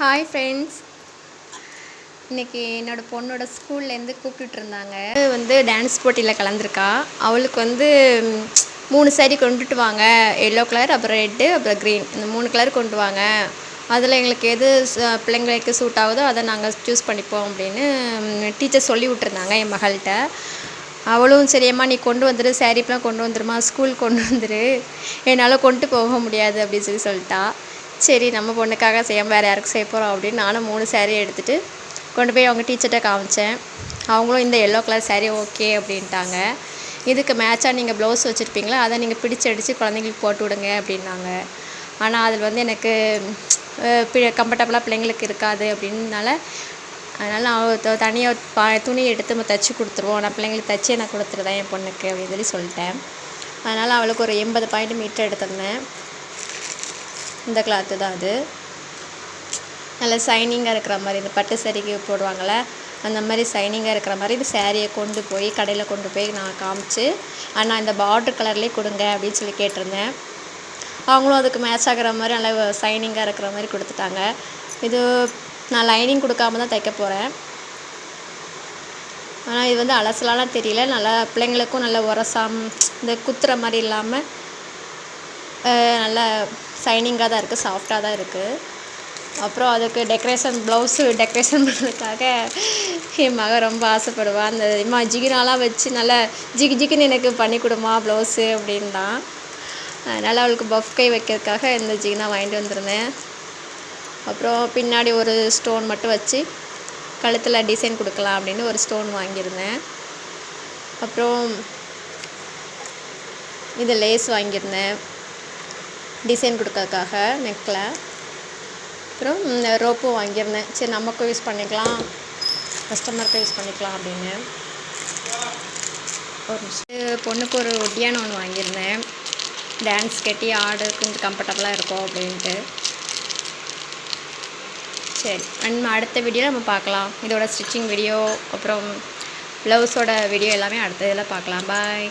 Hi friends, இன்றைக்கி என்னோடய பொண்ணோட ஸ்கூல்லேருந்து கூப்பிட்டுருந்தாங்க. டான்ஸ் போட்டியில் கலந்துருக்கா. அவளுக்கு 3 சாரீ கொண்டுட்டு வாங்க, எல்லோ கலர், அப்புறம் ரெட்டு, அப்புறம் க்ரீன், இந்த 3 கலர் கொண்டு வாங்க. அதில் எங்களுக்கு எது பிள்ளைங்களுக்கு சூட் ஆகுதோ அதை நாங்கள் சூஸ் பண்ணிப்போம் அப்படின்னு டீச்சர் சொல்லி விட்டுருந்தாங்க என் மகள்கிட்ட. அவளும் சரியம்மா நீ கொண்டு வந்துடு, சாரீப்பெலாம் கொண்டு வந்துடுமா, ஸ்கூல் கொண்டு வந்துடு, என்னால் கொண்டு போக முடியாது அப்படின்னு சொல்லிட்டா. சரி நம்ம பொண்ணுக்காக செய்யாமல் வேறு யாருக்கு செய்ய போகிறோம் அப்படின்னு நானும் 3 சாரீ எடுத்துகிட்டு கொண்டு போய் அவங்க டீச்சர்கிட்ட காமிச்சேன். அவங்களும் இந்த எல்லோ கலர் சாரீ ஓகே அப்படின்ட்டாங்க. இதுக்கு மேட்சாக நீங்கள் ப்ளவுஸ் வச்சுருப்பீங்களா, அதை நீங்கள் பிடிச்சி அடித்து குழந்தைங்களுக்கு போட்டு விடுங்க அப்படின்னாங்க. ஆனால் அதில் எனக்கு கம்ஃபர்டபுளாக பிள்ளைங்களுக்கு இருக்காது அப்படின்னால, அதனால் நான் தனியாக துணி எடுத்து நம்ம தைச்சி கொடுத்துருவோம், நான் பிள்ளைங்களுக்கு தைச்சே நான் கொடுத்துருதேன் என் பொண்ணுக்கு அப்படின்னு சொல்லிட்டேன். அதனால் அவளுக்கு ஒரு 80 பாயிண்ட் மீட்டர் எடுத்திருந்தேன். இந்த கிளாத்து தான் அது. நல்லா சைனிங்காக இருக்கிற மாதிரி, இந்த பட்டு சரிக்கு போடுவாங்கள்ல அந்த மாதிரி சைனிங்காக இருக்கிற மாதிரி இந்த சாரியை கொண்டு போய் கடையில் கொண்டு போய் நான் காமிச்சு, ஆனால் இந்த பார்டர் கலர்லேயே கொடுங்க அப்படின்னு சொல்லி கேட்டிருந்தேன். அவங்களும் அதுக்கு மேட்ச் ஆகிற மாதிரி நல்லா சைனிங்காக இருக்கிற மாதிரி கொடுத்துட்டாங்க. இது நான் லைனிங் கொடுக்காம தான் தைக்க போகிறேன். ஆனால் இது அலசலாலாம் தெரியல, நல்லா பிள்ளைங்களுக்கும் நல்லா உரசாம இந்த குத்துற மாதிரி இல்லாமல் நல்லா சைனிங்காக தான் இருக்குது, சாஃப்டாக தான் இருக்குது. அப்புறம் அதுக்கு ப்ளவுஸு டெக்கரேஷன் பண்ணுறதுக்காக என் மகன் ரொம்ப ஆசைப்படுவாள். அந்த ஜிகினாலாம் வச்சு நல்லா ஜிகுன்னு எனக்கு பண்ணி கொடுமா ப்ளவுஸு அப்படின்தான். அதனால் அவளுக்கு பஃப் கை வைக்கிறதுக்காக இந்த ஜிகினா வாங்கிட்டு வந்திருந்தேன். அப்புறம் பின்னாடி ஒரு ஸ்டோன் மட்டும் வச்சு கழுத்தில் டிசைன் கொடுக்கலாம் அப்படின்னு ஒரு ஸ்டோன் வாங்கியிருந்தேன். அப்புறம் இது லேஸ் வாங்கியிருந்தேன் டிசைன் கொடுக்கறதுக்காக நெக்கில். அப்புறம் இந்த ரோப்பும் வாங்கியிருந்தேன். சரி நமக்கும் யூஸ் பண்ணிக்கலாம், கஸ்டமருக்கும் யூஸ் பண்ணிக்கலாம் அப்படின்னு. ஒரு பொண்ணுக்கு ஒரு ஒட்டியான ஒன்று வாங்கியிருந்தேன். டான்ஸ் கட்டி ஆடுறதுக்கு கொஞ்சம் கம்ஃபர்டபுளாக இருக்கும் அப்படின்ட்டு. சரி அடுத்த வீடியோவில் நம்ம பார்க்கலாம். இதோட ஸ்டிச்சிங் வீடியோ அப்புறம் ப்ளவுஸோட வீடியோ எல்லாமே அடுத்த இதில் பார்க்கலாம். பாய்.